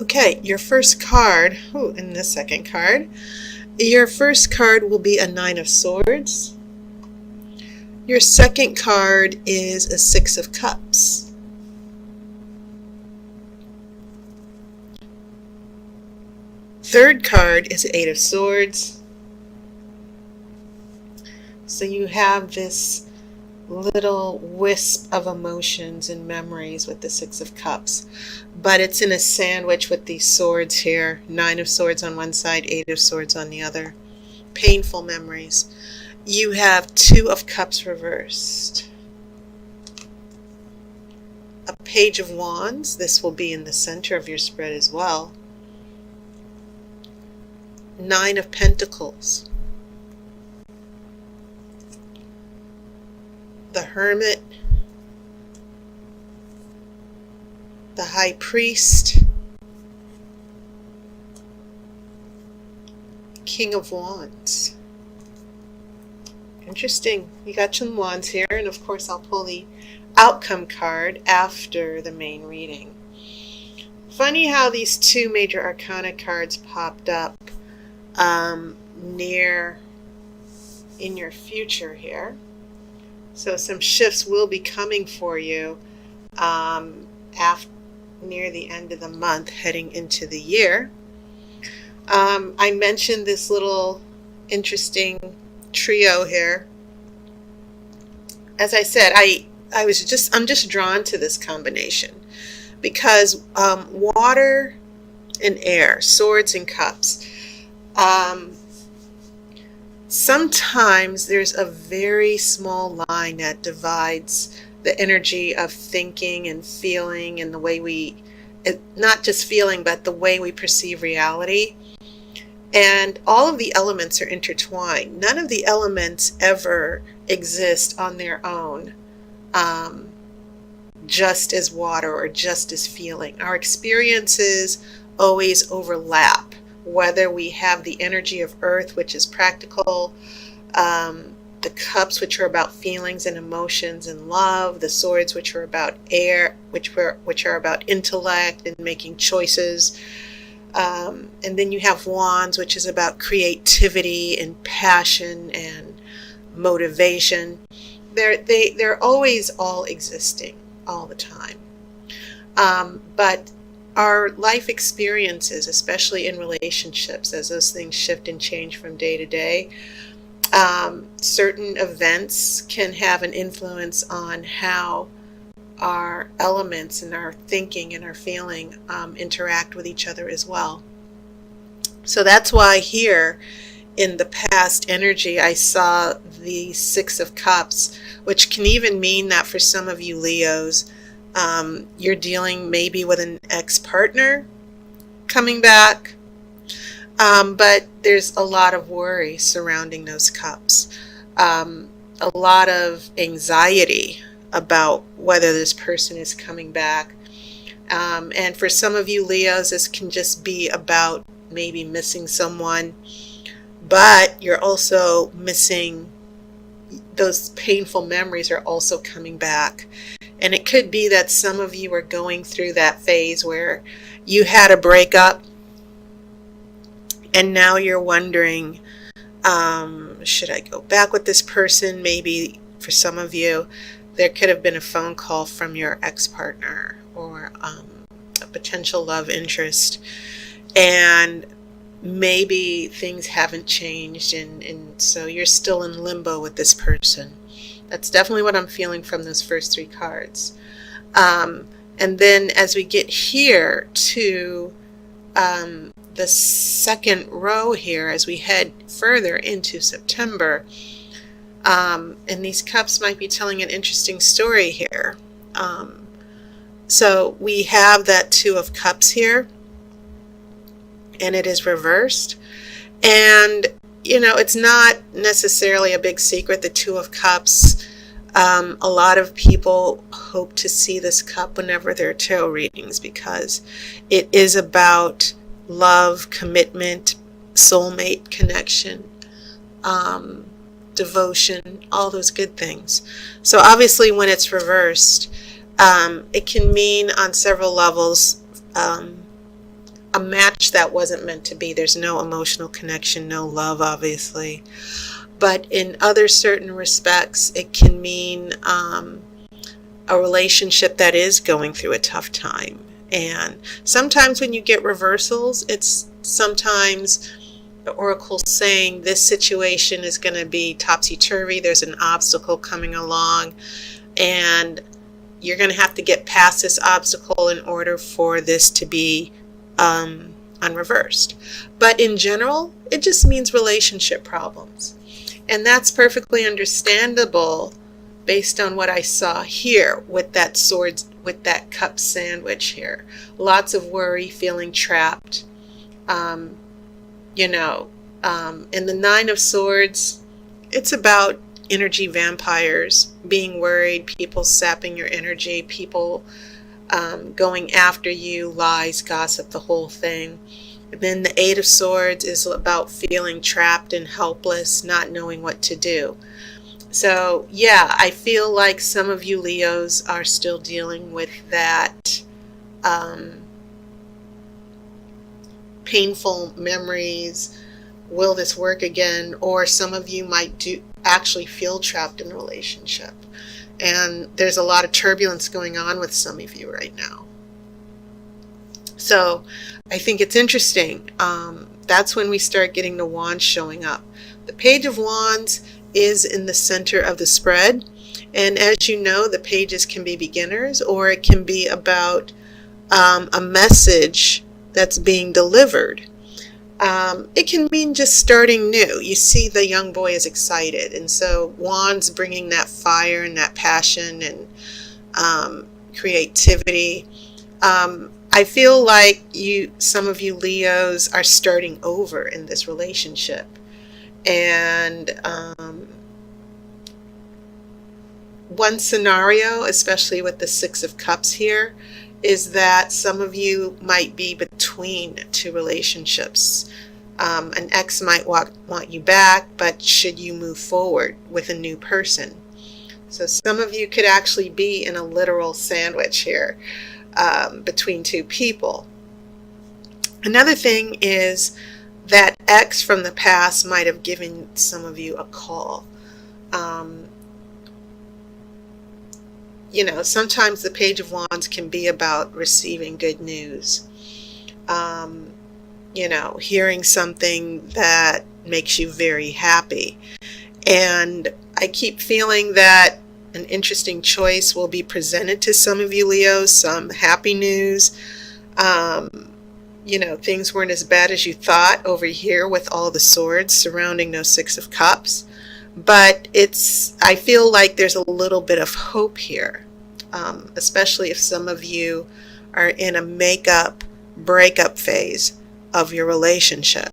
Okay, your first card, and the second card. Your first card will be a Nine of Swords. Your second card is a Six of Cups. Third card is Eight of Swords. So you have this little wisp of emotions and memories with the Six of Cups, but it's in a sandwich with these swords here. Nine of Swords on one side, Eight of Swords on the other. Painful memories. You have Two of Cups reversed. A Page of Wands. This will be in the center of your spread as well. Nine of Pentacles. The Hermit. The High Priest. King of Wands. Interesting. You got some wands here, and of course I'll pull the outcome card after the main reading. Funny how these two major arcana cards popped up near in your future here. So some shifts will be coming for you near the end of the month, heading into the year. I mentioned this little interesting trio here. As I said, I'm just drawn to this combination because water and air, swords and cups. Sometimes there's a very small line that divides the energy of thinking and feeling and the way not just feeling, but the way we perceive reality. And all of the elements are intertwined. None of the elements ever exist on their own, just as water or just as feeling. Our experiences always overlap, whether we have the energy of earth, which is practical, the cups, which are about feelings and emotions and love, the swords, which are about air, which are about intellect and making choices. And then you have wands, which is about creativity and passion and motivation. They're always all existing all the time. But our life experiences, especially in relationships, as those things shift and change from day to day, certain events can have an influence on how our elements and our thinking and our feeling interact with each other as well. So that's why here in the past energy I saw the Six of Cups, which can even mean that for some of you Leos, you're dealing maybe with an ex-partner coming back, but there's a lot of worry surrounding those cups, a lot of anxiety about whether this person is coming back. And for some of you Leos, this can just be about maybe missing someone, but you're also missing, those painful memories are also coming back. And it could be that some of you are going through that phase where you had a breakup and now you're wondering, should I go back with this person? Maybe for some of you, there could have been a phone call from your ex-partner or a potential love interest, and maybe things haven't changed, and so you're still in limbo with this person. That's definitely what I'm feeling from those first three cards. And then as we get here to the second row here, as we head further into September, and these cups might be telling an interesting story here. So we have that Two of Cups here, and it is reversed. And, it's not necessarily a big secret, the Two of Cups. A lot of people hope to see this cup whenever there are tarot readings because it is about love, commitment, soulmate connection, devotion, all those good things. So obviously when it's reversed, it can mean on several levels a match that wasn't meant to be. There's no emotional connection, no love, obviously. But in other certain respects, it can mean a relationship that is going through a tough time. And sometimes when you get reversals, it's sometimes the oracle saying this situation is going to be topsy-turvy. There's an obstacle coming along, and you're going to have to get past this obstacle in order for this to be unreversed. But in general, it just means relationship problems. And that's perfectly understandable based on what I saw here with that sword, with that cup sandwich here. Lots of worry, feeling trapped. In the Nine of Swords, it's about energy vampires, being worried, people sapping your energy, people going after you, lies, gossip, the whole thing. And then the Eight of Swords is about feeling trapped and helpless, not knowing what to do. So yeah, I feel like some of you Leos are still dealing with that painful memories. Will this work again? Or some of you might actually feel trapped in a relationship. And there's a lot of turbulence going on with some of you right now. So I think it's interesting. That's when we start getting the wands showing up. The Page of Wands is in the center of the spread. And as you know, the pages can be beginners, or it can be about a message that's being delivered. It can mean just starting new. You see the young boy is excited, and so wands bringing that fire and that passion and creativity. I feel like some of you Leos are starting over in this relationship. And one scenario, especially with the Six of Cups here, is that some of you might be between two relationships. An ex might want you back, but should you move forward with a new person? So some of you could actually be in a literal sandwich here between two people. Another thing is that ex from the past might have given some of you a call. Sometimes the Page of Wands can be about receiving good news. Hearing something that makes you very happy. And I keep feeling that an interesting choice will be presented to some of you Leos, some happy news. Things weren't as bad as you thought over here with all the swords surrounding those Six of Cups. But I feel like there's a little bit of hope here, especially if some of you are in a breakup phase of your relationship.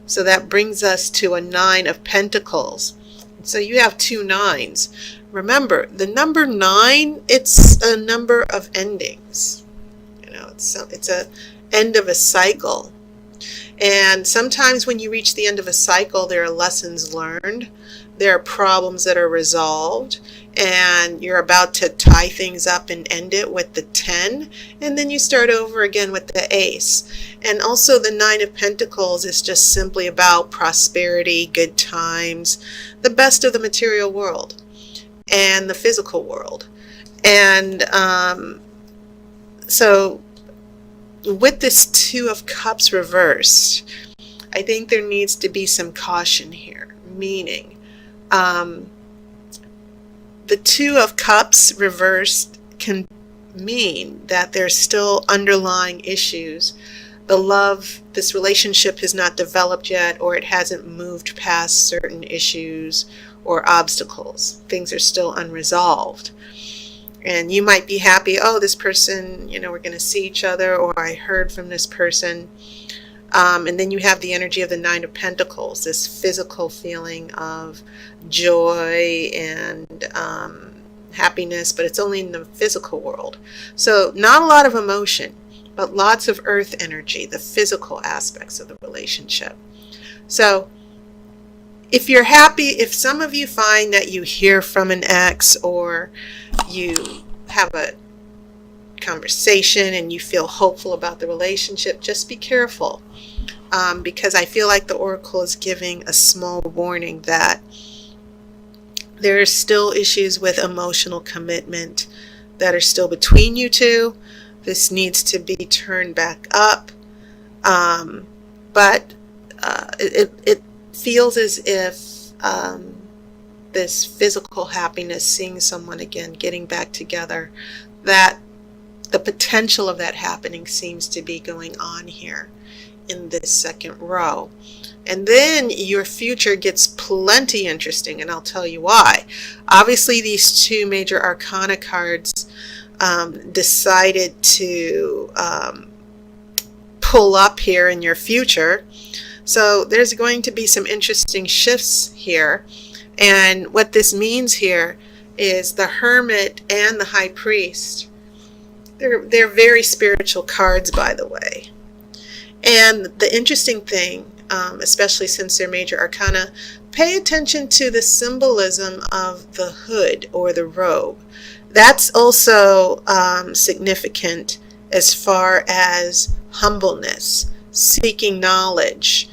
So that brings us to a Nine of Pentacles. So you have two nines. Remember, the number 9, it's a number of endings. It's a end of a cycle. And sometimes when you reach the end of a cycle, there are lessons learned. There are problems that are resolved, and you're about to tie things up and end it with the 10, and then you start over again with the Ace. And also the Nine of Pentacles is just simply about prosperity, good times, the best of the material world and the physical world. And so with this Two of Cups reversed, I think there needs to be some caution here, meaning the Two of Cups reversed can mean that there's still underlying issues. This relationship has not developed yet, or it hasn't moved past certain issues or obstacles. Things are still unresolved. And you might be happy, oh, this person, we're going to see each other, or I heard from this person. And then you have the energy of the Nine of Pentacles, this physical feeling of joy and happiness, but it's only in the physical world. So not a lot of emotion, but lots of earth energy, the physical aspects of the relationship. So if you're happy, if some of you find that you hear from an ex, or you have a conversation and you feel hopeful about the relationship, just be careful. Because I feel like the Oracle is giving a small warning that there are still issues with emotional commitment that are still between you two. This needs to be turned back up. But it feels as if this physical happiness, seeing someone again, getting back together, that the potential of that happening seems to be going on here in this second row. And then your future gets plenty interesting, and I'll tell you why. Obviously, these two major arcana cards decided to pull up here in your future. So there's going to be some interesting shifts here. And what this means here is the Hermit and the High Priest. They're very spiritual cards, by the way. And the interesting thing, especially since they're major arcana, pay attention to the symbolism of the hood or the robe. That's also significant as far as humbleness, seeking knowledge,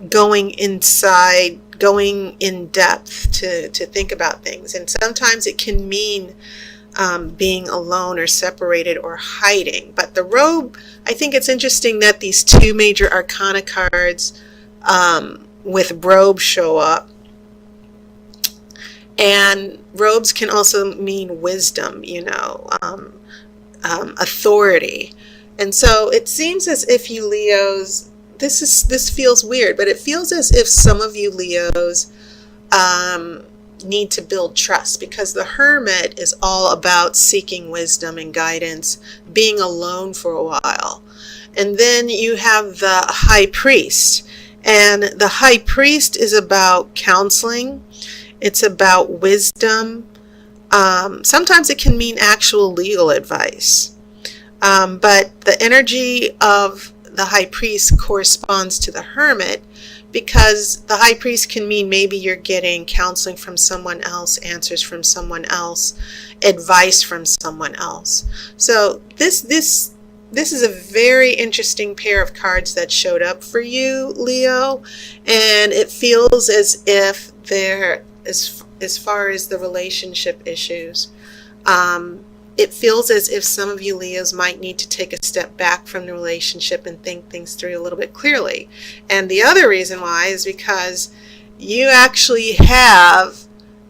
going inside, going in depth to think about things. And sometimes it can mean being alone or separated or hiding. But the robe, I think it's interesting that these two major arcana cards with robe show up. And robes can also mean wisdom, authority. And so it seems as if you Leos, this feels weird, but it feels as if some of you Leos need to build trust, because the Hermit is all about seeking wisdom and guidance, being alone for a while. And then you have the High Priest, and the High Priest is about counseling. It's about wisdom. Sometimes it can mean actual legal advice. But the energy of the High Priest corresponds to the Hermit, because the High Priest can mean maybe you're getting counseling from someone else, answers from someone else, advice from someone else. So this is a very interesting pair of cards that showed up for you, Leo, and it feels as if they're, as far as the relationship issues, it feels as if some of you Leos might need to take a step back from the relationship and think things through a little bit clearly. And the other reason why is because you actually have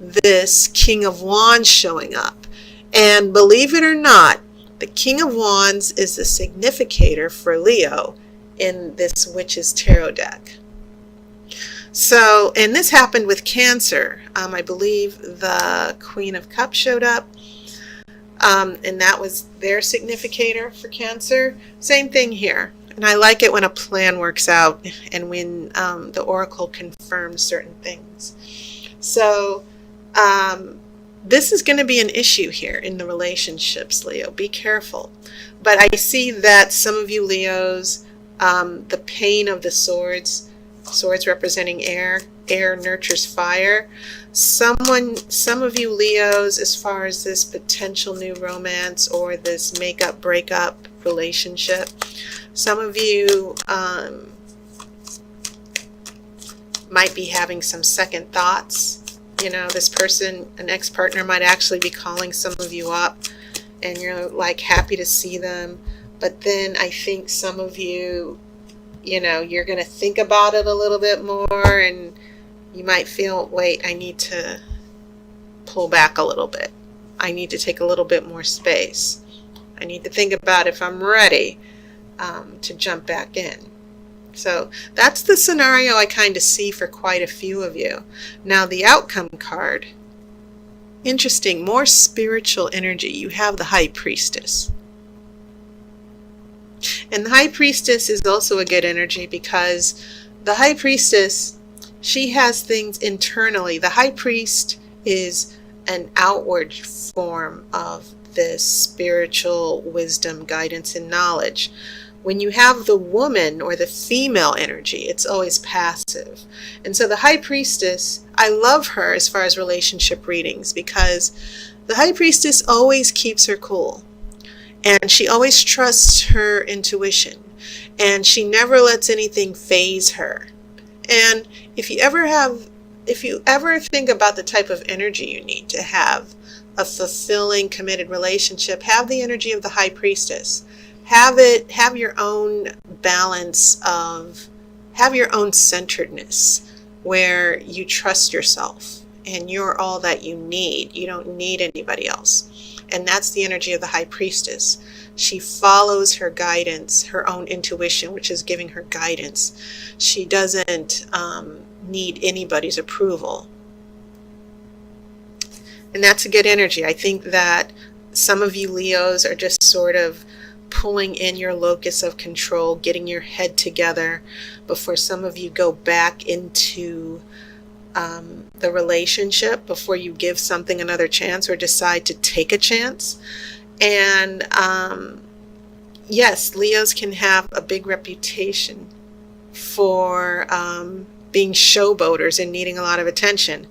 this King of Wands showing up. And believe it or not, the King of Wands is the significator for Leo in this Witch's Tarot deck. So, and this happened with Cancer. I believe the Queen of Cups showed up. And that was their significator for Cancer. Same thing here. And I like it when a plan works out and when the Oracle confirms certain things. So this is going to be an issue here in the relationships, Leo. Be careful. But I see that some of you Leos, the pain of the swords representing air nurtures fire. Some of you Leos, as far as this potential new romance or this make-up breakup relationship, some of you might be having some second thoughts. This person, an ex-partner, might actually be calling some of you up and you're like happy to see them. But then I think some of you, you're going to think about it a little bit more, and you might feel, wait, I need to pull back a little bit. I need to take a little bit more space. I need to think about if I'm ready to jump back in. So that's the scenario I kind of see for quite a few of you. Now the outcome card, interesting, more spiritual energy. You have the High Priestess. And the High Priestess is also a good energy, because the High Priestess, she has things internally. The High Priest is an outward form of this spiritual wisdom, guidance, and knowledge. When you have the woman or the female energy, it's always passive. And so the High Priestess, I love her as far as relationship readings, because The high priestess always keeps her cool, and she always trusts her intuition, and she never lets anything phase her. And if you ever think about the type of energy you need to have a fulfilling, committed relationship, have the energy of the high priestess. Have your own balance of, have your own centeredness where you trust yourself and you're all that you need. You don't need anybody else. And that's the energy of the high priestess. She follows her guidance, her own intuition, which is giving her guidance. She doesn't need anybody's approval. And that's a good energy. I think that some of you Leos are just sort of pulling in your locus of control, getting your head together before some of you go back into the relationship, before you give something another chance or decide to take a chance. And yes, Leos can have a big reputation for being showboaters and needing a lot of attention.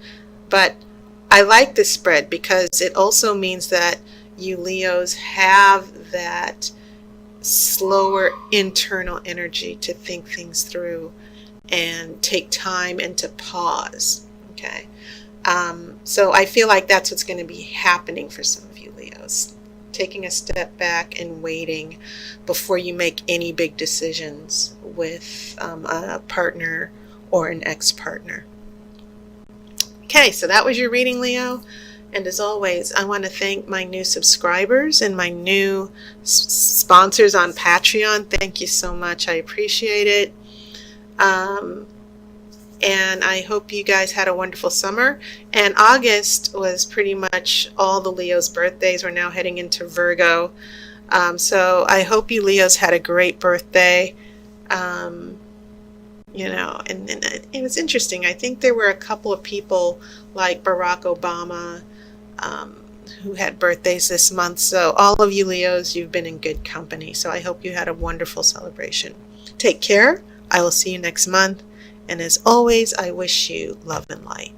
But I like this spread because it also means that you Leos have that slower internal energy to think things through and take time and to pause. Okay. So I feel like that's what's going to be happening for some of you Leos. Taking a step back and waiting before you make any big decisions with a partner or an ex-partner. Okay, so that was your reading, Leo. And as always, I want to thank my new subscribers and my new sponsors on Patreon. Thank you so much. I appreciate it. And I hope you guys had a wonderful summer. And August was pretty much all the Leos' birthdays. We're now heading into Virgo. So I hope you Leos had a great birthday. You know, and it was interesting. I think there were a couple of people like Barack Obama who had birthdays this month. So all of you Leos, you've been in good company. So I hope you had a wonderful celebration. Take care. I will see you next month. And as always, I wish you love and light.